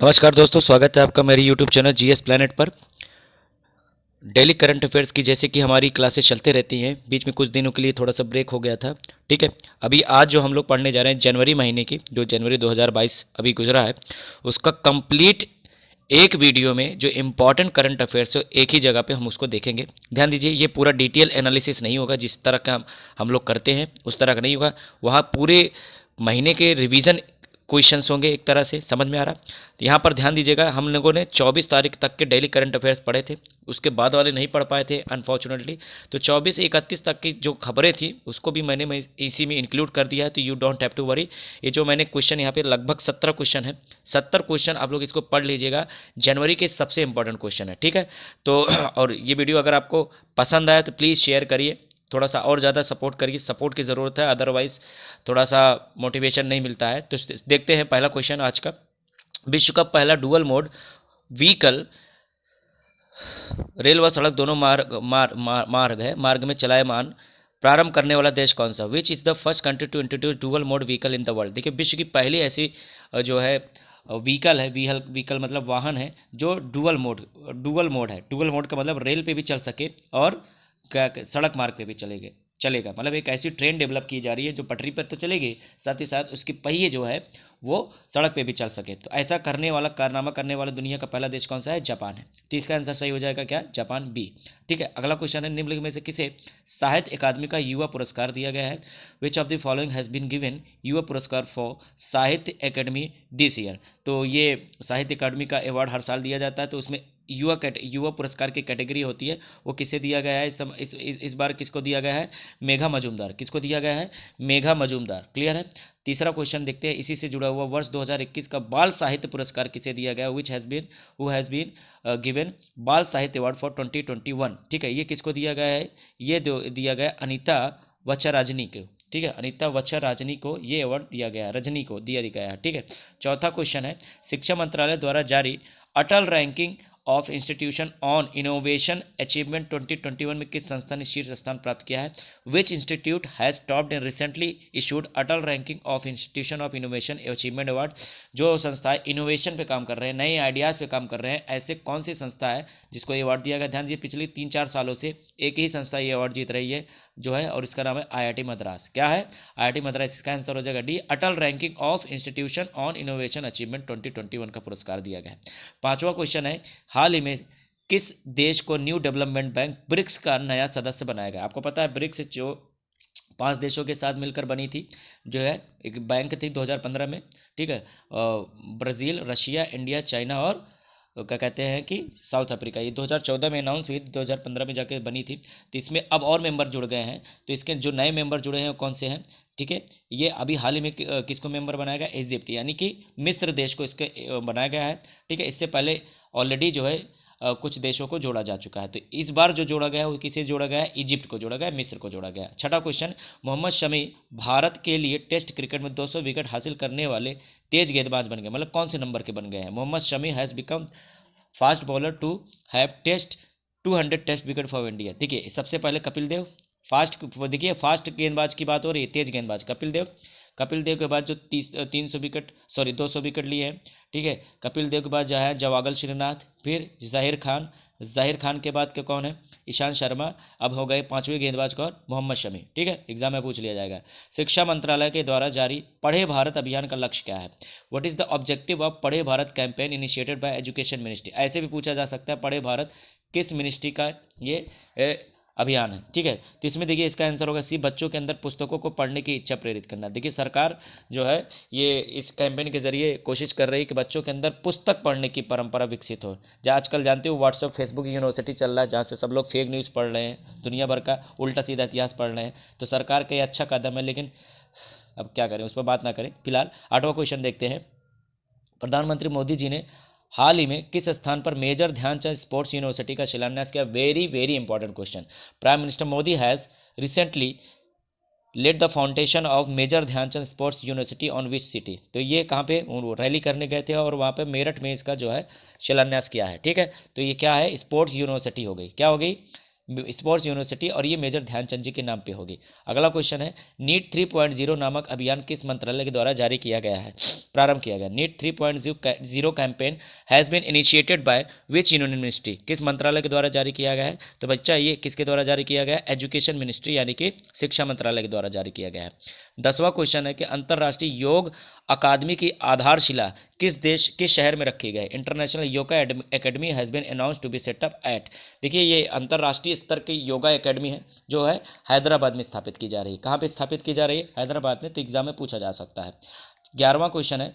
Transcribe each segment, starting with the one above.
नमस्कार दोस्तों, स्वागत है आपका मेरे यूट्यूब चैनल जीएस प्लैनेट पर। डेली करंट अफेयर्स की जैसे कि हमारी क्लासेस चलते रहती हैं, बीच में कुछ दिनों के लिए थोड़ा सा ब्रेक हो गया था। ठीक है, अभी आज जो हम लोग पढ़ने जा रहे हैं जनवरी महीने की, जो जनवरी 2022 अभी गुजरा है, उसका कंप्लीट एक वीडियो में जो इम्पॉर्टेंट करंट अफेयर्स है एक ही जगह पे हम उसको देखेंगे। ध्यान दीजिए, ये पूरा डिटेल एनालिसिस नहीं होगा, जिस तरह का हम लोग करते हैं उस तरह का नहीं होगा। वहाँ पूरे महीने के रिवीजन क्वेश्चंस होंगे, एक तरह से समझ में आ रहा। तो यहाँ पर ध्यान दीजिएगा, हम लोगों ने 24 तारीख तक के डेली करंट अफेयर्स पढ़े थे, उसके बाद वाले नहीं पढ़ पाए थे अनफॉर्चुनेटली। तो 24 से 31 तक की जो खबरें थी उसको भी मैं इसी में इंक्लूड कर दिया है, तो you don't have to worry. ये जो मैंने क्वेश्चन यहाँ पे लगभग 17 क्वेश्चन है, 70 क्वेश्चन आप लोग इसको पढ़ लीजिएगा। जनवरी के सबसे इंपॉर्टेंट क्वेश्चन है, ठीक है। तो और ये वीडियो अगर आपको पसंद आया तो प्लीज़ शेयर करिए, थोड़ा सा और ज़्यादा सपोर्ट करिए, सपोर्ट की ज़रूरत है, अदरवाइज़ थोड़ा सा मोटिवेशन नहीं मिलता है। तो देखते हैं पहला क्वेश्चन आज का। विश्व का पहला डुअल मोड व्हीकल रेल व सड़क दोनों मार्ग में चलायमान प्रारंभ करने वाला देश कौन सा? Which is the first country to introduce dual mode vehicle in the world? देखिए, विश्व की पहली ऐसी जो है व्हीकल है, व्हीकल मतलब वाहन है जो डुअल मोड है। डुअल मोड का मतलब रेल पे भी चल सके और सड़क मार्ग पे भी चलेगा। मतलब एक ऐसी ट्रेन डेवलप की जा रही है जो पटरी पर तो चलेगी, साथ ही साथ उसके पहिए जो है वो सड़क पे भी चल सके। तो ऐसा कारनामा करने वाला दुनिया का पहला देश कौन सा है? जापान है। तो इसका आंसर सही हो जाएगा क्या? Japan, B. ठीक है, अगला क्वेश्चन है, निम्नलिखित में से किसे साहित्य अकादमी का युवा पुरस्कार दिया गया है? Which of the following has been given Yuva Puraskar for साहित्य अकेडमी दिस ईयर? तो ये साहित्य अकादमी का अवार्ड हर साल दिया जाता है, तो उसमें युवा पुरस्कार की कैटेगरी होती है, वो किसे दिया गया है? इस बार किसको दिया गया है? मेघा मजूमदार। किसको दिया गया है? मेघा मजूमदार। क्लियर है। तीसरा क्वेश्चन देखते हैं, इसी से जुड़ा हुआ, वर्ष 2021 का बाल साहित्य पुरस्कार किसे दिया गया? Which has been who has been given Bal Sahitya award for 2021? ठीक है, ये किसको दिया गया है? ये दिया गया अनीता वच्छराजनी को। ठीक है, अनीता वच्छराजनी को ये अवार्ड दिया गया, रजनी को दिया गया है। ठीक है, चौथा क्वेश्चन है, शिक्षा मंत्रालय द्वारा जारी Atal ranking of institution on innovation achievement 2021 में किस संस्था ने शीर्ष स्थान प्राप्त किया है? Which institute has topped in recently issued Atal ranking of institution of innovation achievement award? जो संस्थाएं इनोवेशन पे काम कर रहे हैं, नए आइडियाज़ पे काम कर रहे हैं, ऐसे कौन सी संस्था है जिसको ये अवार्ड दिया गया? ध्यान दीजिए, पिछले 3-4 सालों से एक ही संस्था ये अवार्ड जीत रही है जो है, और इसका नाम है आईआईटी मद्रास। क्या है? आईआईटी मद्रास। इसका आंसर हो जाएगा D, Atal ranking of institution on innovation achievement 2021 का पुरस्कार दिया गया है। पांचवा क्वेश्चन है, हाल ही में किस देश को न्यू डेवलपमेंट बैंक ब्रिक्स का नया सदस्य बनाया गया? आपको पता है ब्रिक्स जो 5 देशों के साथ मिलकर बनी थी, जो है एक बैंक थी 2015 में। ठीक है, ब्राज़ील, रशिया, इंडिया, चाइना और क्या कहते हैं कि साउथ अफ्रीका। ये 2014 में अनाउंस हुई, 2015 में जाके बनी थी। तो इसमें अब और मेंबर जुड़ गए हैं। तो इसके जो नए मेंबर जुड़े हैं वो कौन से हैं? ठीक है, ये अभी हाल ही में किसको मेंबर बनाया गया? इजिप्ट, यानी कि मिस्र देश को इसके बनाया गया है। ठीक है, इससे पहले ऑलरेडी जो है कुछ देशों को जोड़ा जा चुका है। तो इस बार जो जोड़ा गया है वो किसे जोड़ा गया है? इजिप्ट को जोड़ा गया है, मिस्र को जोड़ा गया है। छठा क्वेश्चन, मोहम्मद शमी भारत के लिए टेस्ट क्रिकेट में 200 विकेट हासिल करने वाले तेज गेंदबाज बन गए। मतलब कौन से नंबर के बन गए हैं? Mohammed Shami has become fast bowler to have test 200 test wicket for India. देखिए, सबसे पहले कपिल देव फास्ट, देखिए फास्ट गेंदबाज की बात हो रही है, तेज गेंदबाज कपिल देव। कपिल देव के बाद जो 300 विकेट, सॉरी 200 विकेट लिए हैं। ठीक है, कपिल देव के बाद जो है जवागल श्रीनाथ, फिर जाहिर खान। जाहिर खान के बाद के कौन है? ईशांत शर्मा। अब हो गए पांचवें गेंदबाज कौन? मोहम्मद शमी। ठीक है, एग्जाम में पूछ लिया जाएगा। शिक्षा मंत्रालय के द्वारा जारी पढ़े भारत अभियान का लक्ष्य क्या है? What is the objective of Padhe Bharat campaign initiated by education ministry? ऐसे भी पूछा जा सकता है, पढ़े भारत किस मिनिस्ट्री का ये अभियान है? ठीक है, तो इसमें देखिए इसका आंसर होगा सी, बच्चों के अंदर पुस्तकों को पढ़ने की इच्छा प्रेरित करना। देखिए, सरकार जो है ये इस कैंपेन के जरिए कोशिश कर रही है कि बच्चों के अंदर पुस्तक पढ़ने की परंपरा विकसित हो। जहाँ आजकल जानते हो व्हाट्सअप, फेसबुक यूनिवर्सिटी चल रहा है, जहाँ से सब लोग फेक न्यूज़ पढ़ रहे हैं, दुनिया भर का उल्टा सीधा इतिहास पढ़ रहे हैं। तो सरकार का ये अच्छा कदम है, लेकिन अब क्या करें, उस पर बात ना करें फिलहाल। आठवां क्वेश्चन देखते हैं, प्रधानमंत्री मोदी जी ने हाल ही में किस स्थान पर मेजर ध्यानचंद स्पोर्ट्स यूनिवर्सिटी का शिलान्यास किया? Very very important question. Prime minister Modi has recently let the foundation of major Dhyan Chand sports university on which city? तो ये कहाँ पे रैली करने गए थे और वहाँ पे मेरठ में इसका जो है शिलान्यास किया है। ठीक है, तो ये क्या है? स्पोर्ट्स यूनिवर्सिटी हो गई। क्या हो गई? स्पोर्ट्स यूनिवर्सिटी, और ये मेजर ध्यानचंद जी के नाम पे होगी। अगला क्वेश्चन है, नीट 3.0 नामक अभियान किस मंत्रालय के द्वारा जारी किया गया है, प्रारंभ किया गया? NEAT 3.0 campaign has been initiated by which union ministry, किस मंत्रालय के द्वारा जारी किया गया है? तो बच्चा ये किसके द्वारा जारी किया गया है? एजुकेशन मिनिस्ट्री यानी कि शिक्षा मंत्रालय के द्वारा जारी किया गया है। 10वां क्वेश्चन है कि अंतर्राष्ट्रीय योग अकादमी की आधारशिला किस शहर में रखी गई? International yoga academy has been announced to be set up at, देखिए ये अंतर्राष्ट्रीय स्तर की योगा एकेडमी है जो है हैदराबाद में स्थापित की जा रही है। कहाँ पे स्थापित की जा रही है? हैदराबाद में। तो एग्जाम में पूछा जा सकता है। 11वां क्वेश्चन है,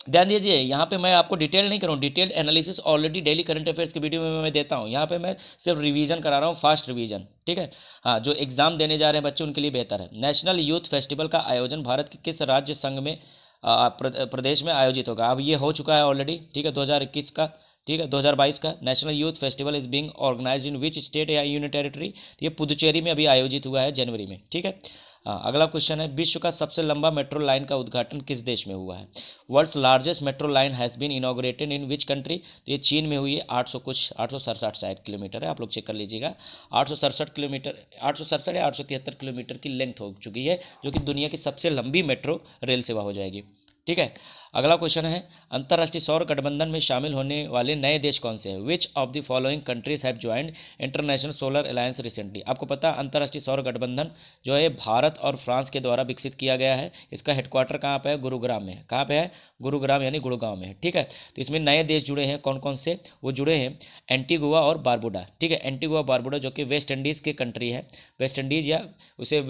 ध्यान दीजिए यहाँ पे मैं आपको डिटेल नहीं करूँ, detail analysis already daily current affairs की वीडियो में मैं देता हूँ, यहाँ पे मैं सिर्फ रिवीजन करा रहा हूँ, फास्ट रिवीजन, ठीक है। हाँ, जो एग्जाम देने जा रहे हैं बच्चे उनके लिए बेहतर है। नेशनल यूथ फेस्टिवल का आयोजन भारत के किस राज्य संघ में प्रदेश में आयोजित होगा? अब ये हो चुका है ऑलरेडी, ठीक है, 2021 का, ठीक है, 2022 का national youth festival is being organised in which state या यूनियन टेरिटरी? तो ये पुदुचेरी में अभी आयोजित हुआ है जनवरी में, ठीक है। अगला क्वेश्चन है, विश्व का सबसे लंबा मेट्रो लाइन का उद्घाटन किस देश में हुआ है? World's largest metro line has been inaugurated in which country? तो ये चीन में हुई है। 867 शायद किलोमीटर है, आप लोग चेक कर लीजिएगा। 867 किलोमीटर, 867 या 873 किलोमीटर की लेंथ हो चुकी है, जो कि दुनिया की सबसे लंबी मेट्रो रेल सेवा हो जाएगी, ठीक है। अगला क्वेश्चन है, अंतर्राष्ट्रीय सौर गठबंधन में शामिल होने वाले नए देश कौन से हैं? विच of the following countries have joined international solar alliance recently? आपको पता है अंतर्राष्ट्रीय सौर गठबंधन जो है भारत और फ्रांस के द्वारा विकसित किया गया है। इसका हेडक्वार्टर कहाँ पे है? गुरुग्राम में है। कहाँ पे है? गुरुग्राम यानी गुड़गांव में है, ठीक है। तो इसमें नए देश जुड़े हैं, कौन कौन से? वो जुड़े हैं एंटीगुआ और बारबुडा, ठीक है। एंटीगुआ बारबुडा जो कि वेस्ट इंडीज़ की कंट्री है, वेस्ट इंडीज़ या उसे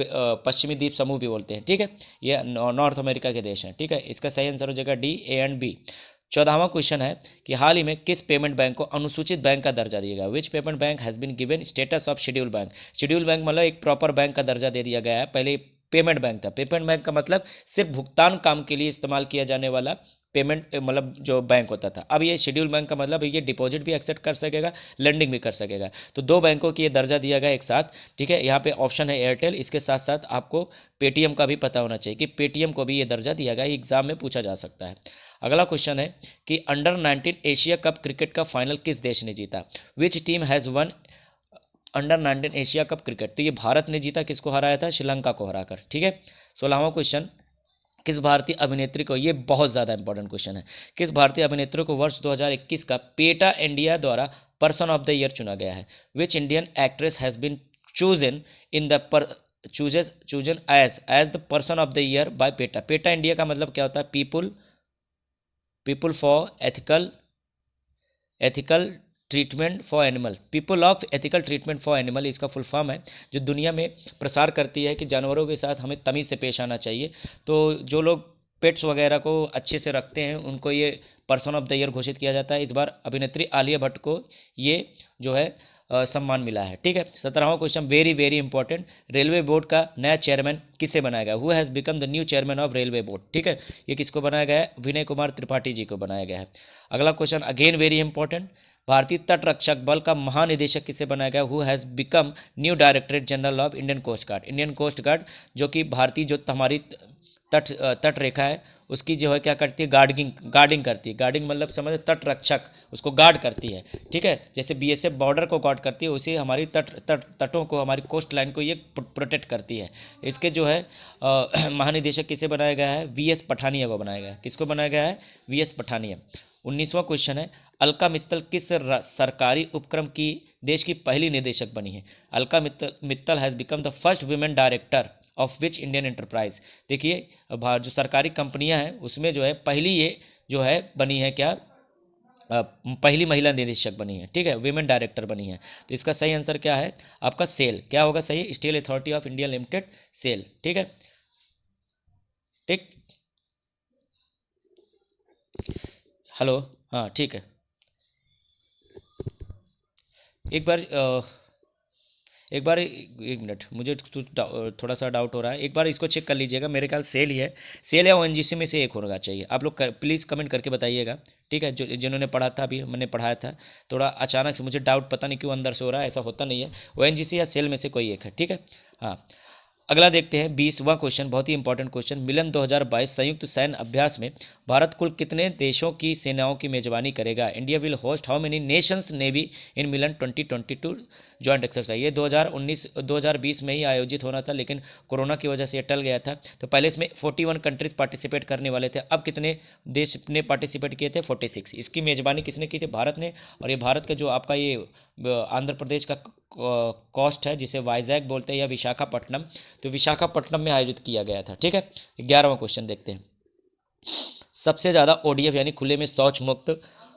पश्चिमी द्वीप समूह भी बोलते हैं, ठीक है। ये नॉर्थ अमेरिका के देश हैं, ठीक है। इसका सही आंसर हो जाएगा डी, ए एंड बी। 14वां क्वेश्चन है कि हाल ही में किस पेमेंट बैंक को अनुसूचित बैंक का दर्जा दिया गया? Which payment bank has been given status of schedule bank? Schedule bank मतलब एक प्रॉपर बैंक का दर्जा दे दिया गया है। पहले पेमेंट बैंक था। पेमेंट बैंक का मतलब सिर्फ भुगतान काम के लिए इस्तेमाल किया जाने वाला पेमेंट मतलब जो बैंक होता था। अब ये शेड्यूल बैंक का मतलब ये डिपॉजिट भी एक्सेप्ट कर सकेगा, लेंडिंग भी कर सकेगा। तो दो बैंकों की ये दर्जा दिया गया एक साथ, ठीक है। यहाँ पे ऑप्शन है एयरटेल, इसके साथ साथ आपको पेटीएम का भी पता होना चाहिए कि पेटीएम को भी ये दर्जा दिया गया। एग्जाम में पूछा जा सकता है। अगला क्वेश्चन है कि अंडर 19 एशिया कप क्रिकेट का फाइनल किस देश ने जीता? Which team has one under 19 Asia cup cricket? तो ये भारत ने जीता, किसको हराया था? श्रीलंका को हराकर, ठीक है। 16वां क्वेश्चन, किस भारतीय अभिनेत्री को, ये बहुत ज़्यादा इंपॉर्टेंट क्वेश्चन है, किस भारतीय अभिनेत्री को वर्ष 2021 का पेटा इंडिया द्वारा पर्सन ऑफ द ईयर चुना गया है? Which Indian actress has been chosen in the chosen as the person of the year by PETA? PETA India का मतलब क्या होता है? People for ethical treatment for animal, people of ethical treatment for animal इसका full form है, जो दुनिया में प्रसार करती है कि जानवरों के साथ हमें तमीज़ से पेश आना चाहिए। तो जो लोग पेट्स वगैरह को अच्छे से रखते हैं उनको ये पर्सन ऑफ द ईयर घोषित किया जाता है। इस बार अभिनेत्री आलिया भट्ट को ये जो है सम्मान मिला है, ठीक है। 17वां question, very very important, railway board का नया चेयरमैन किसे बनाया गया? Who has become the new chairman of railway board, ठीक है। ये किसको बनाया गया है? विनय कुमार त्रिपाठी जी को बनाया गया है। अगला क्वेश्चन अगेन वेरी इंपॉर्टेंट, भारतीय तट रक्षक बल का महानिदेशक किसे बनाया गया? Who has become new directorate general of Indian coast guard? Indian coast guard जो कि भारतीय जो हमारी तट रेखा है उसकी जो है क्या करती है? गार्डिंग करती है। गार्डिंग मतलब समझ, तट रक्षक, उसको गार्ड करती है, ठीक है। जैसे बीएसएफ बॉर्डर को गार्ड करती है, उसी हमारी तटों को, हमारी कोस्ट लाइन को ये प्रोटेक्ट करती है। इसके जो है महानिदेशक किसे बनाया गया है? वीएस पठानिया को बनाया गया है। किसको बनाया गया है? वीएस पठानिया। 19वां क्वेश्चन है, अलका मित्तल किस सरकारी उपक्रम की देश की पहली निदेशक बनी है? Alka Mittal has become the first women director of which Indian enterprise? देखिए जो सरकारी कंपनियां हैं उसमें जो है पहली ये जो है बनी है क्या? पहली महिला निदेशक बनी है, ठीक है, विमेन डायरेक्टर बनी है। तो इसका सही आंसर क्या है आपका? सेल। क्या होगा सही? Steel Authority of India Limited, SAIL, ठीक है, ठीक। हेलो, हाँ ठीक है। एक बार एक मिनट, मुझे थोड़ा सा डाउट हो रहा है, एक बार इसको चेक कर लीजिएगा। मेरे ख्याल सेल ही है, सेल या ओएनजीसी में से एक होना चाहिए। आप लोग प्लीज़ कमेंट करके बताइएगा, ठीक है। जो जिन्होंने पढ़ा था, अभी मैंने पढ़ाया था, थोड़ा अचानक से मुझे डाउट पता नहीं क्यों अंदर से हो रहा है, ऐसा होता नहीं है। ओएनजीसी या सेल में से कोई एक है, ठीक है। हाँ, अगला देखते हैं 20वां क्वेश्चन, बहुत ही इंपॉर्टेंट क्वेश्चन। मिलन 2022 संयुक्त सैन्य अभ्यास में भारत कुल कितने देशों की सेनाओं की मेजबानी करेगा? India will host how many Nations navy in Milan 2022 joint exercise. ये 2020 में ही आयोजित होना था, लेकिन कोरोना की वजह से ये टल गया था। तो पहले इसमें 41 कंट्रीज पार्टिसिपेट करने वाले थे, अब कितने देश ने पार्टिसिपेट किए थे? 46। इसकी मेजबानी किसने की थी? भारत ने। और ये भारत का जो आपका ये आंध्र प्रदेश का कॉस्ट है, जिसे वाइजैक बोलते हैं या विशाखापट्टनम, तो विशाखापट्टनम में आयोजित किया गया था। ठीक है, 11वां क्वेश्चन देखते हैं। सबसे ज़्यादा ओडीएफ यानी खुले में शौच मुक्त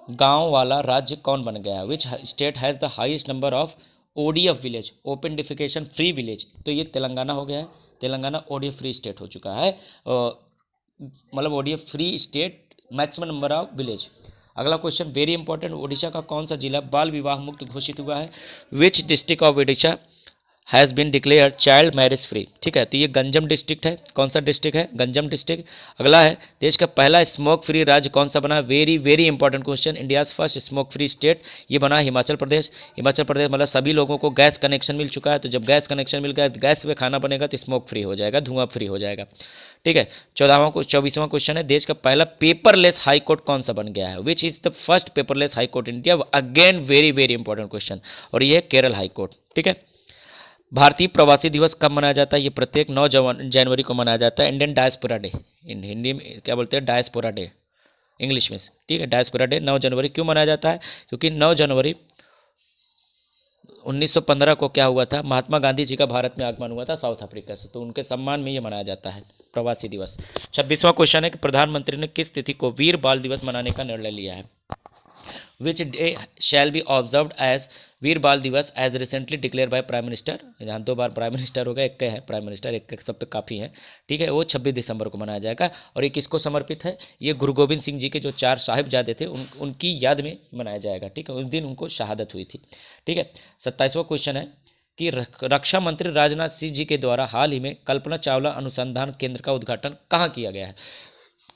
गांव वाला राज्य कौन बन गया है? Which state has the highest number of ODF village, open defecation free village? तो ये तेलंगाना हो गया है। तेलंगाना ओडीएफ फ्री स्टेट हो चुका है, मतलब ODF free state, maximum number of village. अगला क्वेश्चन वेरी इंपॉर्टेंट, ओडिशा का कौन सा जिला बाल विवाह मुक्त घोषित हुआ है? Which district of Odisha has been declare child marriage free? ठीक है, तो ये गंजम डिस्ट्रिक्ट है। कौन सा डिस्ट्रिक्ट है? गंजम डिस्ट्रिक्ट। अगला है देश का पहला स्मोक फ्री राज्य कौन सा बना? Very very important question, India's first smoke free state, ये बना हिमाचल प्रदेश। हिमाचल प्रदेश मतलब सभी लोगों को गैस कनेक्शन मिल चुका है, तो जब गैस कनेक्शन मिल गया, गैस पे खाना बनेगा तो स्मोक फ्री हो जाएगा, धुआं फ्री हो जाएगा। ठीक है, 24वां क्वेश्चन है, देश का पहला पेपरलेस हाई कोर्ट कौन सा बन गया है? Which is the first paperless high court in India? Again very very important question, और ये है केरल हाई कोर्ट। ठीक है, भारतीय प्रवासी दिवस कब मनाया जाता है? ये प्रत्येक 9 जनवरी को मनाया जाता है। इंडियन डायस्पोरा डे, इन हिंदी में क्या बोलते हैं? डायस्पोरा डे, इंग्लिश में। ठीक है, डायस्पोरा डे 9 जनवरी क्यों मनाया जाता है? क्योंकि 9 जनवरी 1915 को क्या हुआ था? महात्मा गांधी जी का भारत में आगमन हुआ था साउथ अफ्रीका से, तो उनके सम्मान में ये मनाया जाता है प्रवासी दिवस। 26वां क्वेश्चन है कि प्रधानमंत्री ने किस तिथि को वीर बाल दिवस मनाने का निर्णय लिया है? Which day shall be observed as Veer Bal Divas as recently declare by prime minister? यहाँ 2 बार प्राइम मिनिस्टर हो गए, एक के हैं प्राइम मिनिस्टर, एक सब पे काफ़ी हैं। ठीक है, वो 26 दिसंबर को मनाया जाएगा। और ये किसको समर्पित है? ये गुरु गोविंद सिंह जी के जो 4 साहिबजादे थे उनकी याद में मनाया जाएगा। ठीक है, उस दिन उनको शहादत हुई थी। ठीक है, 27वां क्वेश्चन है कि रक्षा मंत्री राजनाथ सिंह जी के द्वारा हाल ही में कल्पना चावला अनुसंधान केंद्र का उद्घाटन कहाँ किया गया है?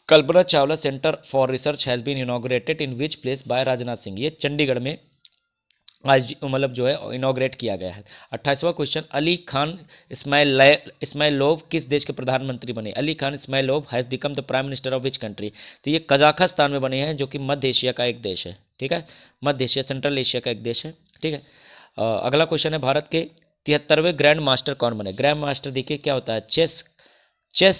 Kalpana Chawla centre for research has been inaugurated in which place by Rajnath Singh? ये चंडीगढ़ में आज मतलब जो है इनॉग्रेट किया गया है। 28वां क्वेश्चन, अली खान इस्माइलोव किस देश के प्रधानमंत्री बने? Ali Khan Ismailov has become the prime minister of which country? तो ये कजाकिस्तान में बने हैं, जो कि मध्य एशिया का एक देश है। ठीक है, मध्य एशिया, सेंट्रल एशिया का एक देश है। ठीक है, अगला क्वेश्चन है, भारत के 73वें ग्रैंड मास्टर कौन बने? ग्रैंड मास्टर देखिए क्या होता है? चेस चेस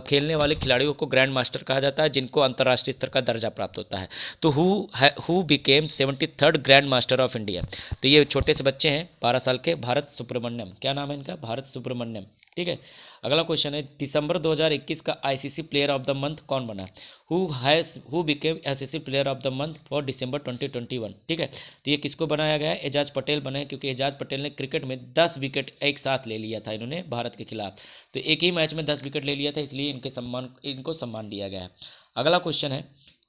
खेलने वाले खिलाड़ियों को ग्रैंड मास्टर कहा जाता है, जिनको अंतर्राष्ट्रीय स्तर का दर्जा प्राप्त होता है। तो who became 73rd grand master of India? तो ये छोटे से बच्चे हैं 12 साल के, भारत सुब्रमण्यम। क्या नाम है इनका? भारत सुब्रमण्यम। ठीक है, अगला क्वेश्चन है, दिसंबर 2021 का ICC player of the month कौन बना? Who became ICC player of the month for December 2021? ठीक है, तो ये किसको बनाया गया है? एजाज पटेल बने, क्योंकि एजाज पटेल ने क्रिकेट में 10 विकेट एक साथ ले लिया था इन्होंने भारत के खिलाफ। तो एक ही मैच में 10 विकेट ले लिया था, इसलिए इनको सम्मान दिया गया है। अगला क्वेश्चन है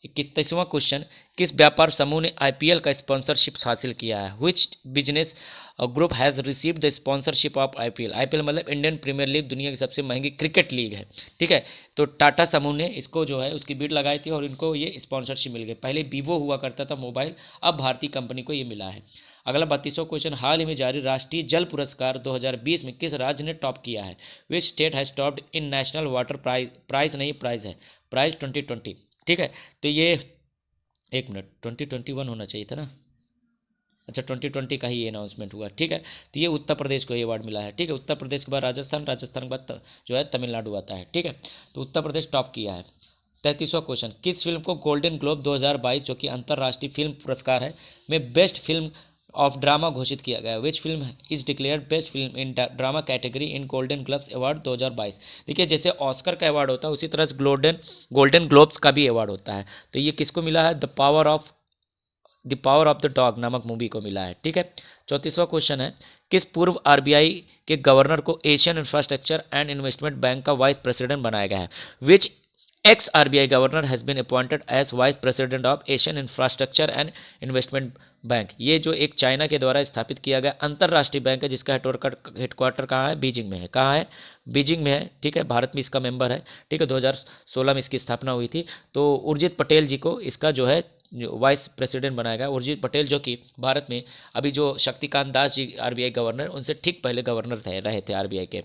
31वां क्वेश्चन, किस व्यापार समूह ने आईपीएल का स्पॉन्सरशिप हासिल किया है? Which business group has received the sponsorship of IPL? IPL मतलब इंडियन प्रीमियर लीग, दुनिया की सबसे महंगी क्रिकेट लीग है। ठीक है, तो टाटा समूह ने इसको जो है उसकी बिड लगाई थी और इनको ये स्पॉन्सरशिप मिल गई। पहले वीवो हुआ करता था मोबाइल, अब भारतीय कंपनी को ये मिला है। अगला 32वां क्वेश्चन, हाल ही में जारी राष्ट्रीय जल पुरस्कार 2020 में किस राज्य ने टॉप किया है? Which state has topped in national water prize नहीं, प्राइज है, प्राइज 2020। ठीक है, तो ये 1 मिनट 2021 होना चाहिए था ना, अच्छा 2020 का ही ये अनाउंसमेंट हुआ। ठीक है, तो ये उत्तर प्रदेश को ये अवार्ड मिला है। ठीक है, उत्तर प्रदेश के बाद राजस्थान, राजस्थान के बाद जो है तमिलनाडु आता है। ठीक है, तो उत्तर प्रदेश टॉप किया है। 33वां क्वेश्चन, किस फिल्म को गोल्डन ग्लोब 2022 जो कि अंतर्राष्ट्रीय फिल्म पुरस्कार है में बेस्ट फिल्म ऑफ ड्रामा घोषित किया गया? Which film is declared best film in drama category in golden globes award 2022? देखिए, जैसे ऑस्कर का अवार्ड होता है उसी तरह से गोल्डन ग्लोब्स का भी अवार्ड होता है। तो ये किसको मिला है? The power of the dog नामक मूवी को मिला है। ठीक है, 34वां क्वेश्चन है, किस पूर्व आरबीआई के गवर्नर को Asian infrastructure and investment bank का वाइस प्रेसिडेंट बनाया गया है? Which ex RBI governor has been appointed as vice president of Asian infrastructure and investment bank? ये जो एक चाइना के द्वारा स्थापित किया गया अंतर्राष्ट्रीय बैंक है, जिसका हेडक्वार्टर कहाँ है? बीजिंग में है। कहाँ है? बीजिंग में है। ठीक है, भारत में इसका मेंबर है। ठीक है, 2016 में इसकी स्थापना हुई थी। तो उर्जित पटेल जी को इसका जो है वाइस प्रेसिडेंट बनाया गया। उर्जित पटेल जो कि भारत में अभी जो शक्तिकांत दास जी आरबीआई गवर्नर, उनसे ठीक पहले गवर्नर रहे थे आरबीआई के।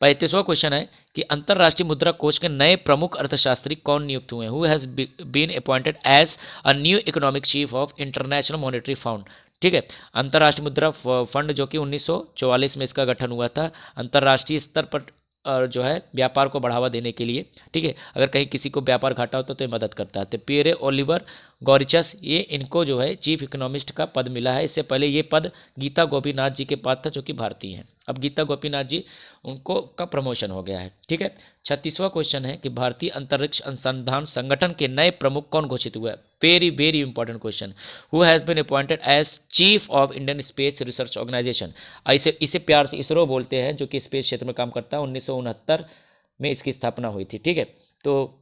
35वां क्वेश्चन है कि अंतरराष्ट्रीय मुद्रा कोष के नए प्रमुख अर्थशास्त्री कौन नियुक्त हुए हैं? Who has been appointed as a new economic chief of international monetary fund. ठीक है, अंतरराष्ट्रीय मुद्रा फंड जो कि 1944 में इसका गठन हुआ था, अंतरराष्ट्रीय स्तर पर जो है व्यापार को बढ़ावा देने के लिए। ठीक है, अगर कहीं किसी को व्यापार घाटा होता तो ये मदद करता है। तो पियरे ओलिवर गॉरिचस, ये इनको जो है चीफ इकोनॉमिस्ट का पद मिला है। इससे पहले ये पद गीता गोपीनाथ जी के पास था, जो कि भारतीय हैं। अब गीता गोपीनाथ जी उनको का प्रमोशन हो गया है। ठीक है, 36वां क्वेश्चन है कि भारतीय अंतरिक्ष अनुसंधान संगठन के नए प्रमुख कौन घोषित हुए? Very very important question. Who has been appointed as chief of Indian space research organisation. इसे इसे प्यार से इसरो बोलते हैं, जो कि स्पेस क्षेत्र में काम करता है। 1969 में इसकी स्थापना हुई थी। ठीक है, तो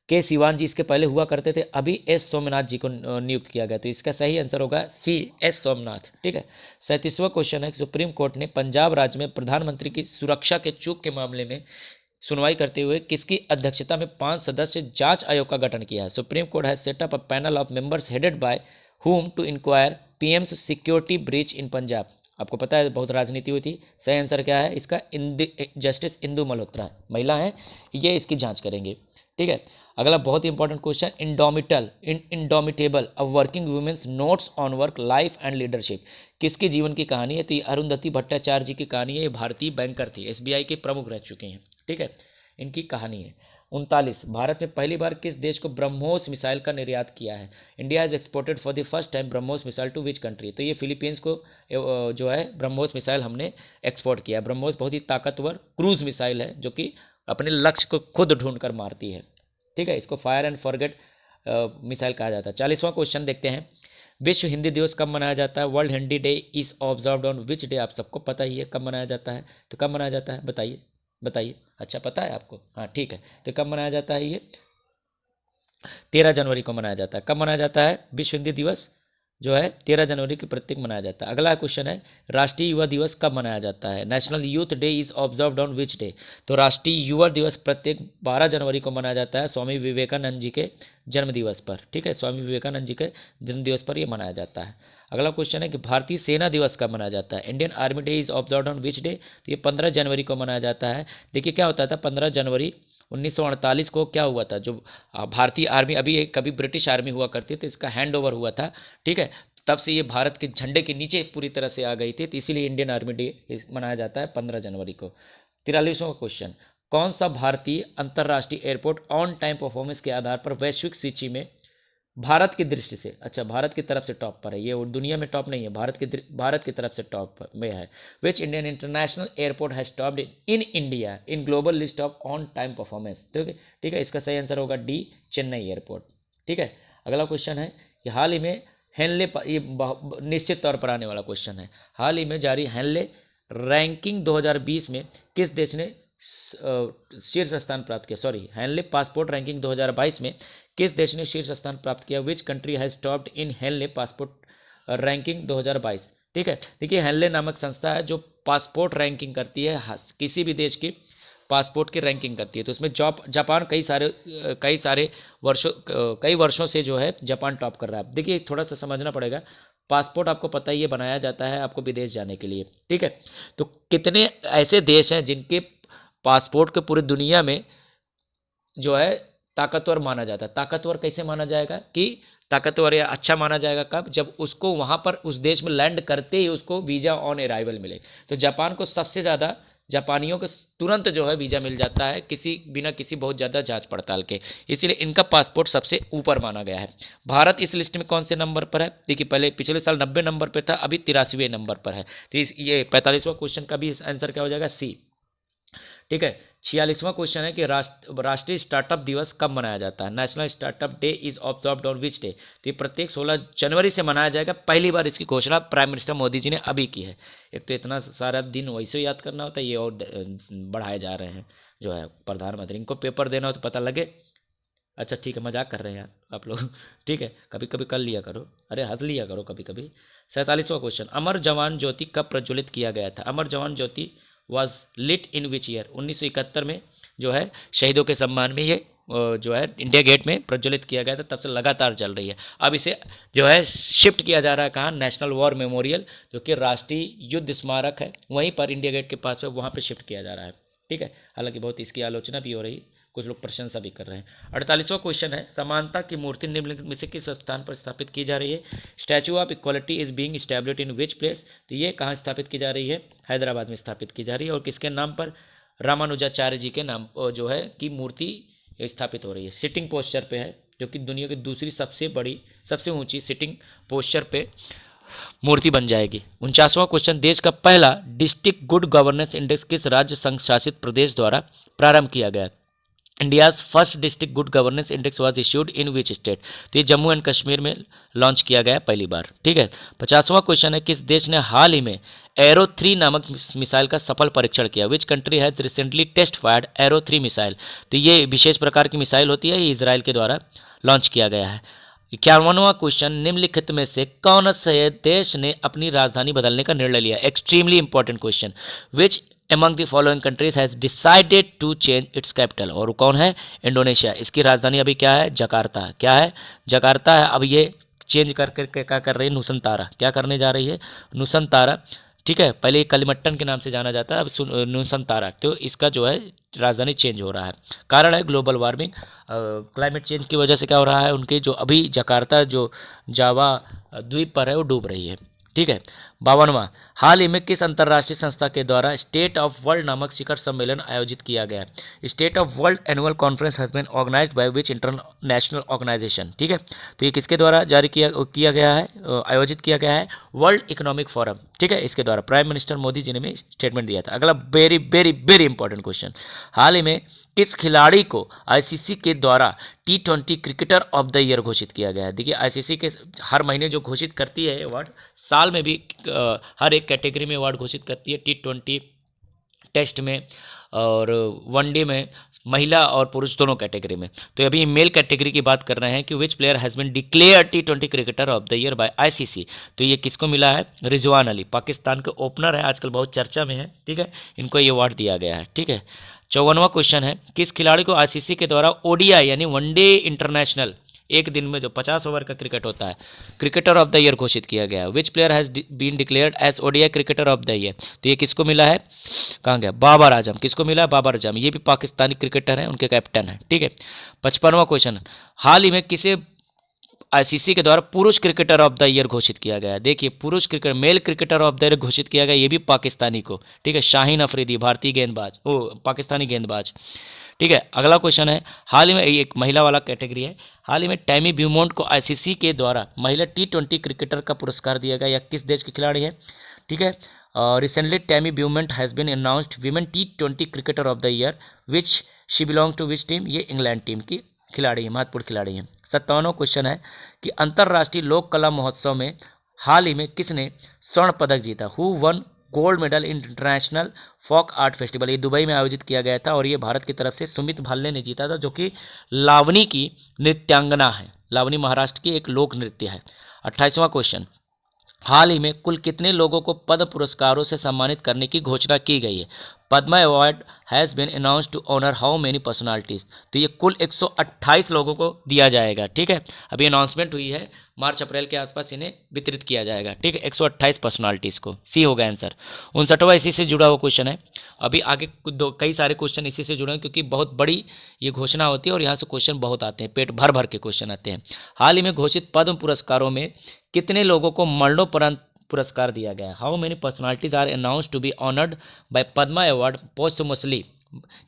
के सिवान जी इसके पहले हुआ करते थे, अभी एस सोमनाथ जी को नियुक्त किया गया। तो इसका सही आंसर होगा सी, एस सोमनाथ। ठीक है, 37वां क्वेश्चन है, सुप्रीम कोर्ट ने पंजाब राज्य में प्रधानमंत्री की सुरक्षा के चूक के मामले में सुनवाई करते हुए किसकी अध्यक्षता में 5 सदस्य जांच आयोग का गठन किया है? Supreme court has set up a panel of members headed by whom to inquire PM's security breach in Punjab. आपको पता है बहुत राजनीति हुई थी। सही आंसर क्या है इसका? जस्टिस इंदु मल्होत्रा महिला है, ये इसकी जांच करेंगे। ठीक है, अगला बहुत ही important question, indomitable a working woman's notes on work life and leadership किसके जीवन की कहानी है? तो ये अरुंधति भट्टाचार्य जी की कहानी है। ये भारतीय बैंकर थी, एसबीआई के प्रमुख रह चुके हैं। ठीक है, इनकी कहानी है। 39, भारत में पहली बार किस देश को ब्रह्मोस मिसाइल का निर्यात किया है? India has exported for the first time BrahMos missile to which country? तो ये फिलीपींस को जो है ब्रह्मोस मिसाइल हमने एक्सपोर्ट किया। ब्रह्मोस बहुत ही ताकतवर क्रूज मिसाइल है, जो कि अपने लक्ष्य को खुद ढूंढ कर मारती है। ठीक है, इसको फायर एंड फॉरगेट मिसाइल कहा जाता है। 40वां क्वेश्चन देखते हैं, विश्व हिंदी दिवस कब मनाया जाता है? World Hindi day is observed on which day? आप सबको पता ही है कब मनाया जाता है। तो कब मनाया जाता है बताइए बताइए। अच्छा पता है आपको, हाँ ठीक है। तो कब मनाया जाता है? ये 13 जनवरी को मनाया जाता है। कब मनाया जाता है विश्व हिंदी दिवस? जो है 13 जनवरी के प्रत्येक मनाया जाता है। अगला क्वेश्चन है, राष्ट्रीय युवा दिवस कब मनाया जाता है? National youth day is observed on which day? तो राष्ट्रीय युवा दिवस प्रत्येक 12 जनवरी को मनाया जाता है, स्वामी विवेकानंद जी के जन्म दिवस पर। ठीक है, स्वामी विवेकानंद जी के जन्म दिवस पर यह मनाया जाता है। अगला क्वेश्चन है कि भारतीय सेना दिवस कब मनाया जाता है? Indian army day is observed on which day? तो ये 15 जनवरी को मनाया जाता है। देखिए क्या होता था, 15 जनवरी 1948 को क्या हुआ था, जो भारतीय आर्मी अभी एक कभी ब्रिटिश आर्मी हुआ करती थी, इसका हैंड ओवर हुआ था। ठीक है, तब से ये भारत के झंडे के नीचे पूरी तरह से आ गई थी, तो इसीलिए इंडियन आर्मी डे मनाया जाता है 15 जनवरी को। 43वां क्वेश्चन, कौन सा भारतीय अंतर्राष्ट्रीय एयरपोर्ट ऑन टाइम परफॉर्मेंस के आधार पर वैश्विक सूची में भारत की दृष्टि से, अच्छा भारत की तरफ से टॉप पर है, ये दुनिया में टॉप नहीं है, भारत की तरफ से टॉप में है। Which Indian international airport has topped in India in global list of on time performance? ठीक है, इसका सही आंसर होगा डी, चेन्नई एयरपोर्ट। ठीक है, अगला क्वेश्चन है कि हाल ही में हेनले, ये निश्चित तौर पर आने वाला क्वेश्चन है, हाल ही में जारी हेनले रैंकिंग 2020 में किस देश ने शीर्ष स्थान प्राप्त किया? सॉरी, हेनले पासपोर्ट रैंकिंग 2022 में किस देश ने शीर्ष स्थान प्राप्त किया? Which country has topped in Henley passport ranking 2022? ठीक है, देखिए हेनले नामक संस्था है जो पासपोर्ट रैंकिंग करती है, किसी भी देश की पासपोर्ट की रैंकिंग करती है। तो उसमें जापान कई वर्षों से जो है जापान टॉप कर रहा है। देखिए थोड़ा सा समझना पड़ेगा, पासपोर्ट आपको पता ही है बनाया जाता है आपको विदेश जाने के लिए। ठीक है, तो कितने ऐसे देश हैं जिनके पासपोर्ट के पूरी दुनिया में जो है ताकतवर माना जाता है? ताकतवर कैसे माना जाएगा कि ताकतवर या अच्छा माना जाएगा कब? जब उसको वहाँ पर उस देश में लैंड करते ही उसको वीज़ा ऑन अराइवल मिले। तो जापान को सबसे ज़्यादा, जापानियों को तुरंत जो है वीज़ा मिल जाता है बिना किसी बहुत ज़्यादा जांच पड़ताल के, इसीलिए इनका पासपोर्ट सबसे ऊपर माना गया है। भारत इस लिस्ट में कौन से नंबर पर है? देखिए पहले पिछले साल 90 नंबर पर था, अभी 83वें नंबर पर है। तो ये 45वां क्वेश्चन का भी आंसर क्या हो जाएगा? सी। ठीक है, 46वां क्वेश्चन है कि राष्ट्रीय स्टार्टअप दिवस कब मनाया जाता है? National startup day is observed on which day? तो ये प्रत्येक 16 जनवरी से मनाया जाएगा। पहली बार इसकी घोषणा प्राइम मिनिस्टर मोदी जी ने अभी की है। एक तो इतना सारा दिन वैसे याद करना होता है, ये और बढ़ाए जा रहे हैं जो है प्रधानमंत्री, इनको पेपर देना हो तो पता लगे। अच्छा ठीक है, मजाक कर रहे हैं यार आप लोग ठीक है, कभी कभी कर लिया करो, अरे हंस लिया करो कभी कभी। 47वां क्वेश्चन, अमर जवान ज्योति कब प्रज्वलित किया गया था? Amar Jawan Jyoti was lit in which year? 1971 में जो है शहीदों के सम्मान में ये जो है इंडिया गेट में प्रज्वलित किया गया था, तब से लगातार चल रही है। अब इसे जो है शिफ्ट किया जा रहा है कहाँ, नेशनल वॉर मेमोरियल जो कि राष्ट्रीय युद्ध स्मारक है, वहीं पर इंडिया गेट के पास में वहाँ पे शिफ्ट किया जा रहा है। ठीक है, हालांकि बहुत इसकी आलोचना भी हो रही है, कुछ लोग प्रशंसा भी कर रहे हैं। 48वां क्वेश्चन है, समानता की मूर्ति निम्नलिखित में से किस स्थान पर स्थापित की जा रही है? Statue of equality is being established in which place? तो ये कहाँ स्थापित की जा रही है? हैदराबाद में स्थापित की जा रही है। और किसके नाम पर? रामानुजाचार्य जी के नाम जो है की मूर्ति स्थापित हो रही है। सिटिंग पोस्चर पे है, जो कि दुनिया की दूसरी सबसे बड़ी, सबसे ऊंची सिटिंग पोस्चर पे मूर्ति बन जाएगी। 49वां क्वेश्चन, देश का पहला डिस्ट्रिक्ट गुड गवर्नेंस इंडेक्स किस राज्य संघ शासित प्रदेश द्वारा प्रारंभ किया गया? India's first district good governance index was issued in which state? तो ये जम्मू एंड कश्मीर में लॉन्च किया गया पहली बार। ठीक है, 50वां क्वेश्चन है, किस देश ने हाल ही में एरो 3 नामक मिसाइल का सफल परीक्षण किया? Which country has recently test fired Arrow 3 missile? तो ये विशेष प्रकार की मिसाइल होती है, ये इसराइल के द्वारा लॉन्च किया गया है। 51वां क्वेश्चन, निम्नलिखित में से कौन से देश ने अपनी राजधानी बदलने का निर्णय लिया? Extremely important question. Which among the following countries has decided to change its capital? और कौन है? इंडोनेशिया। इसकी राजधानी अभी क्या है? जकार्ता। क्या है? जकार्ता है। अब ये चेंज करके क्या कर रही है? नुसंतारा। क्या करने जा रही है? नुसंतारा। ठीक है, पहले कलिमट्टन के नाम से जाना जाता है, अब नुसंतारा। तो इसका जो है राजधानी चेंज हो रहा है। कारण है ग्लोबल वार्मिंग, क्लाइमेट चेंज की वजह से क्या हो रहा है, उनके जो अभी जकार्ता जो जावा द्वीप पर है वो डूब रही है। ठीक है, 52वां, हाल ही में किस अंतर्राष्ट्रीय संस्था के द्वारा स्टेट ऑफ वर्ल्ड नामक शिखर सम्मेलन आयोजित किया गया? State of world annual conference has been organised by which international organisation? ठीक है, तो ये किसके द्वारा जारी किया गया है, आयोजित किया गया है? World economic forum. ठीक है, इसके द्वारा प्राइम मिनिस्टर मोदी जी ने स्टेटमेंट दिया था। अगला very very very important question, हाल ही में किस खिलाड़ी को आईसीसी के द्वारा T20 cricketer of the year घोषित किया गया है? देखिए आईसीसी के हर महीने जो घोषित करती है अवार्ड, साल में भी हर एक कैटेगरी में अवार्ड घोषित करती है। T20 टेस्ट में और वनडे में, महिला और पुरुष दोनों कैटेगरी में। तो अभी मेल कैटेगरी की बात कर रहे हैं कि which player has been declare T20 cricketer of the year by ICC? तो ये किसको मिला है? रिजवान अली, पाकिस्तान के ओपनर है, आजकल बहुत चर्चा में है। ठीक है, इनको ये अवार्ड दिया गया है। ठीक है, 54वां क्वेश्चन है, किस खिलाड़ी को आईसीसी के द्वारा ओडीआई यानी वनडे इंटरनेशनल, एक दिन में जो 50 ओवर का क्रिकेट होता है, क्रिकेटर ऑफ द ईयर घोषित किया गया? Which player has been declared as ODI cricketer of the year? तो ये किसको मिला है? कहाँ गया? बाबर आजम। किसको मिला है? बाबर आजम। ये भी पाकिस्तानी क्रिकेटर हैं, उनके कैप्टन हैं। ठीक है, 55वां क्वेश्चन, हाल ही में किसे आईसीसी के द्वारा पुरुष क्रिकेटर ऑफ द ईयर घोषित किया गया है? देखिए पुरुष cricket, male cricketer of the year घोषित किया गया, ये भी पाकिस्तानी को। ठीक है, शाहीन अफरीदी, भारतीय गेंदबाज, ओ पाकिस्तानी गेंदबाज। ठीक है, अगला क्वेश्चन है, हाल ही में, एक महिला वाला कैटेगरी है, हाल ही में टैमी ब्यूमोंट को आईसीसी के द्वारा महिला T20 क्रिकेटर का पुरस्कार दिया गया, या किस देश की खिलाड़ी है? ठीक है, recently Tammy Beaumont has been announced women T20 cricketer of the year which she belong to which team? ये इंग्लैंड टीम की खिलाड़ी है, महत्वपूर्ण खिलाड़ी है। 57वां क्वेश्चन है कि अंतर्राष्ट्रीय लोक कला महोत्सव में हाल ही में किसने स्वर्ण पदक जीता? Who won gold medal in international folk art festival? ये दुबई में आयोजित किया गया था और ये भारत की तरफ से सुमित भाल्ले ने जीता था, जो कि लावनी की नृत्यांगना है। लावनी महाराष्ट्र की एक लोक नृत्य है। 28वां क्वेश्चन, हाल ही में कुल कितने लोगों को पद्म पुरस्कारों से सम्मानित करने की घोषणा की गई है? Padma award has been announced to honour how many personalities? तो ये कुल 128 लोगों को दिया जाएगा। ठीक है, अभी अनाउंसमेंट हुई है, मार्च अप्रैल के आसपास इन्हें वितरित किया जाएगा। ठीक है, 128 पर्सनालिटीज़ को। सी होगा आंसर। 59वां इसी से जुड़ा हुआ क्वेश्चन है। अभी आगे कई सारे क्वेश्चन इसी से जुड़े हैं, क्योंकि बहुत बड़ी ये घोषणा होती है और यहाँ से क्वेश्चन बहुत आते हैं, पेट भर भर के क्वेश्चन आते हैं। हाल ही में घोषित पद्म पुरस्कारों में कितने लोगों को मरणोपरांत पुरस्कार दिया गया? How many personalities are announced to be honoured by Padma award posthumously?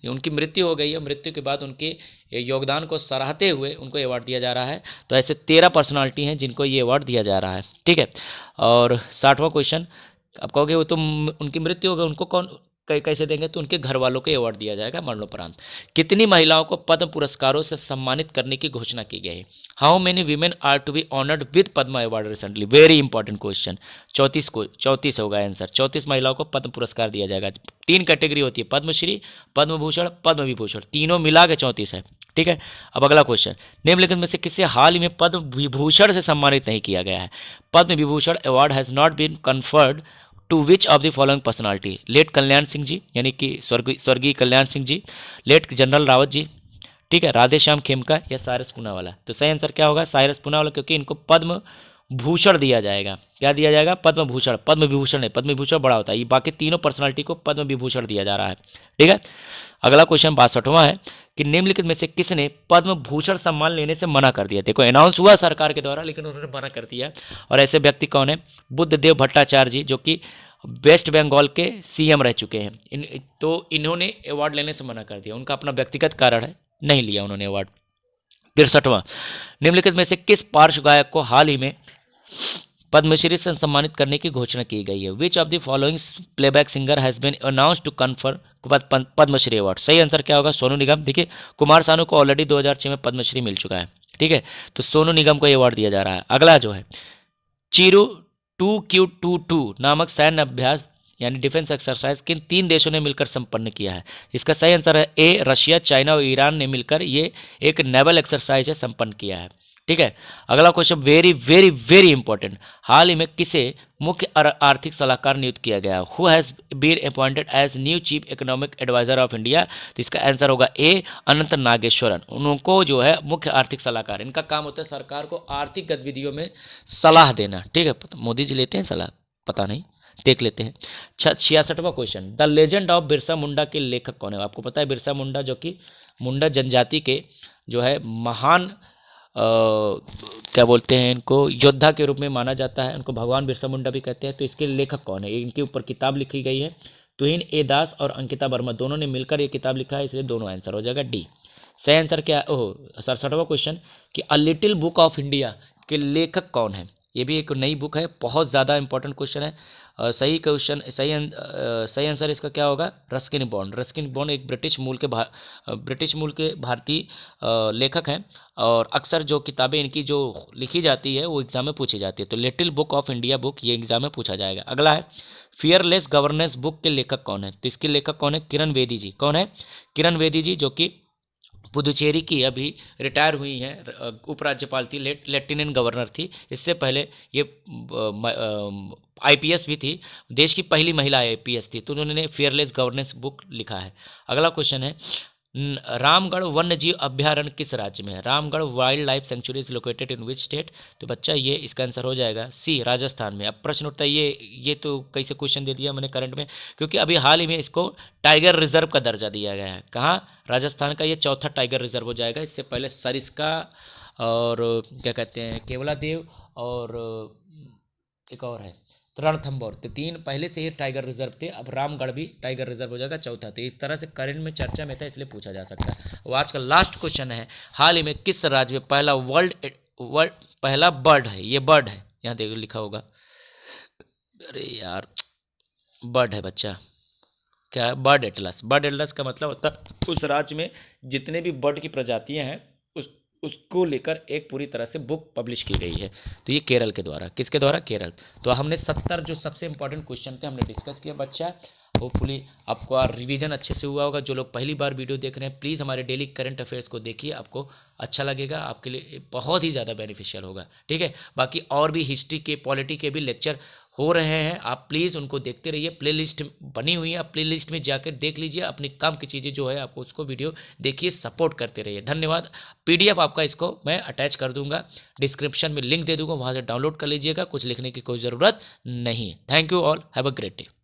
उनकी मृत्यु हो गई है, मृत्यु के बाद उनके योगदान को सराहते हुए उनको अवार्ड दिया जा रहा है। तो ऐसे 13 पर्सनालिटी हैं जिनको ये अवार्ड दिया जा रहा है। ठीक है, और 60वां क्वेश्चन, अब कहोगे वो तो उनकी मृत्यु हो गई, उनको कौन कैसे देंगे? तो उनके घर वालों को अवार्ड दिया जाएगा मरणोपरांत। कितनी महिलाओं को पद्म पुरस्कारों से सम्मानित करने की घोषणा की गई है? How many women are to be honoured with Padma award recently? Very important question. 34 होगा आंसर। 34 महिलाओं को पद्म पुरस्कार दिया जाएगा। 3 कैटेगरी होती है, पद्मश्री, पद्म भूषण, पद्म विभूषण, तीनों मिला के 34 है। ठीक है, अब अगला क्वेश्चन, निम्नलिखित में से किसे हाल ही में पद्म विभूषण से सम्मानित नहीं किया गया है? Padma Vibhushan award has not been conferred to which of the following personality? Late Kalyan Singh ji, यानी कि स्वर्गीय कल्याण सिंह जी, लेट जनरल रावत जी, ठीक है, राधेश्याम खेमका या साइरस पूनावाला। तो सही आंसर क्या होगा? साइरस पूनावाला, क्योंकि इनको पद्म भूषण दिया जाएगा। क्या दिया जाएगा? पद्म भूषण। पद्म विभूषण नहीं, पद्म विभूषण बड़ा होता है, ये बाकी तीनों पर्सनालिटी को पद्म विभूषण दिया जा रहा है। ठीक है, अगला क्वेश्चन 62वां है कि निम्नलिखित में से किसने पद्म भूषण सम्मान लेने से मना कर दिया? देखो, अनाउंस हुआ सरकार के द्वारा, लेकिन उन्होंने मना कर दिया। और ऐसे व्यक्ति कौन है? बुद्धदेव भट्टाचार्य जी, जो कि वेस्ट बंगाल के सीएम रह चुके हैं। तो इन्होंने अवार्ड लेने से मना कर दिया, उनका अपना व्यक्तिगत कारण है, नहीं लिया उन्होंने अवार्ड। 63वां, निम्नलिखित में से किस पार्श्व गायक को हाल ही में पद्मश्री से सम्मानित करने की घोषणा की गई है? Which of the following playback singer has been announce to confer Padma Shri award? सही आंसर क्या होगा? सोनू निगम। देखिए, कुमार सानू को ऑलरेडी 2006 में पद्मश्री मिल चुका है। ठीक है, तो सोनू निगम को ये अवार्ड दिया जा रहा है। अगला जो है, चीरू 2Q22 नामक सैन्य अभ्यास यानी डिफेंस एक्सरसाइज किन 3 देशों ने मिलकर संपन्न किया है? इसका सही आंसर है ए, रशिया, चाइना और ईरान ने मिलकर ये एक नेवल एक्सरसाइज है, संपन्न किया है। ठीक है, अगला question very very very important. हाल ही में किसे मुख्य आर्थिक सलाहकार नियुक्त किया गया? Who has been appointed as new chief economic adviser of India? तो इसका आंसर होगा ए, अनंत नागेश्वरन। उनको जो है मुख्य आर्थिक सलाहकार, इनका काम होता है सरकार को आर्थिक गतिविधियों में सलाह देना। ठीक है, मोदी जी लेते हैं सलाह? पता नहीं, देख लेते हैं। 66वां question, the legend of Birsa Munda के लेखक कौन है? आपको पता है बिरसा मुंडा, जो कि मुंडा जनजाति के जो है महान क्या बोलते हैं, इनको योद्धा के रूप में माना जाता है, उनको भगवान बिरसा मुंडा भी कहते हैं। तो इसके लेखक कौन है? इनके ऊपर किताब लिखी गई है, तुहिन ए दास और अंकिता वर्मा दोनों ने मिलकर ये किताब लिखा है, इसलिए दोनों आंसर हो जाएगा डी। सही आंसर क्या? ओह, 67वां क्वेश्चन कि a little book of India के लेखक कौन है? ये भी एक नई बुक है, बहुत ज़्यादा इंपॉर्टेंट क्वेश्चन है। सही क्वेश्चन, सही आंसर इसका क्या होगा? Ruskin bond. रस्किन बॉन्ड एक ब्रिटिश मूल के भारतीय लेखक हैं, और अक्सर जो किताबें इनकी जो लिखी जाती है वो एग्जाम में पूछी जाती है। तो little book of India book ये एग्जाम में पूछा जाएगा। अगला है फियरलेस गवर्नेंस बुक के लेखक कौन है? तो इसके लेखक कौन है? किरण बेदी जी। कौन है? किरण बेदी जी, जो कि पुदुचेरी की अभी रिटायर हुई हैं, उपराज्यपाल थी, लेफ्टिनेंट गवर्नर थी। इससे पहले ये आईपीएस भी थी, देश की पहली महिला आईपीएस थी। तो उन्होंने फियरलेस गवर्नेंस बुक लिखा है। अगला क्वेश्चन है, रामगढ़ वन्य जीव अभ्यारण्य किस राज्य में है? Ramgarh wild life sanctuary is located in which state? तो बच्चा ये इसका आंसर हो जाएगा सी, राजस्थान में। अब प्रश्न उठता है, ये तो कैसे क्वेश्चन दे दिया मैंने करंट में, क्योंकि अभी हाल ही में इसको टाइगर रिजर्व का दर्जा दिया गया है। कहाँ? राजस्थान का ये चौथा टाइगर रिजर्व हो जाएगा। इससे पहले सरिस्का और क्या कहते हैं, केवलादेव, और एक और है रणथंभौर। तो 3 पहले से ही टाइगर रिजर्व थे, अब रामगढ़ भी टाइगर रिजर्व हो जाएगा चौथा। तो इस तरह से करंट में चर्चा में था, इसलिए पूछा जा सकता है। वो आज का लास्ट क्वेश्चन है, हाल ही में किस राज्य में पहला बर्ड है? ये बर्ड है, यहाँ देखो लिखा होगा, अरे यार बर्ड है बच्चा, क्या है? Bird Atlas. बर्ड एटलस का मतलब होता है उस राज्य में जितने भी बर्ड की प्रजातियां हैं उसको लेकर एक पूरी तरह से बुक पब्लिश की गई है। तो ये केरल के द्वारा, किसके द्वारा? केरल। तो हमने 70 जो सबसे इंपॉर्टेंट क्वेश्चन थे हमने डिस्कस किया बच्चा। होपफुली आपको रिवीजन अच्छे से हुआ होगा। जो लोग पहली बार वीडियो देख रहे हैं, प्लीज़ हमारे डेली करंट अफेयर्स को देखिए, आपको अच्छा लगेगा, आपके लिए बहुत ही ज़्यादा बेनिफिशियल होगा। ठीक है, बाकी और भी हिस्ट्री के, पॉलिटी के भी लेक्चर हो रहे हैं, आप प्लीज़ उनको देखते रहिए। प्लेलिस्ट बनी हुई है, आप प्लेलिस्ट में जाकर देख लीजिए, अपने काम की चीज़ें जो है आपको उसको वीडियो देखिए, सपोर्ट करते रहिए। धन्यवाद। पीडीएफ आपका इसको मैं अटैच कर दूंगा, डिस्क्रिप्शन में लिंक दे दूंगा, वहाँ से डाउनलोड कर लीजिएगा, कुछ लिखने की कोई ज़रूरत नहीं है। Thank you all, have a great day.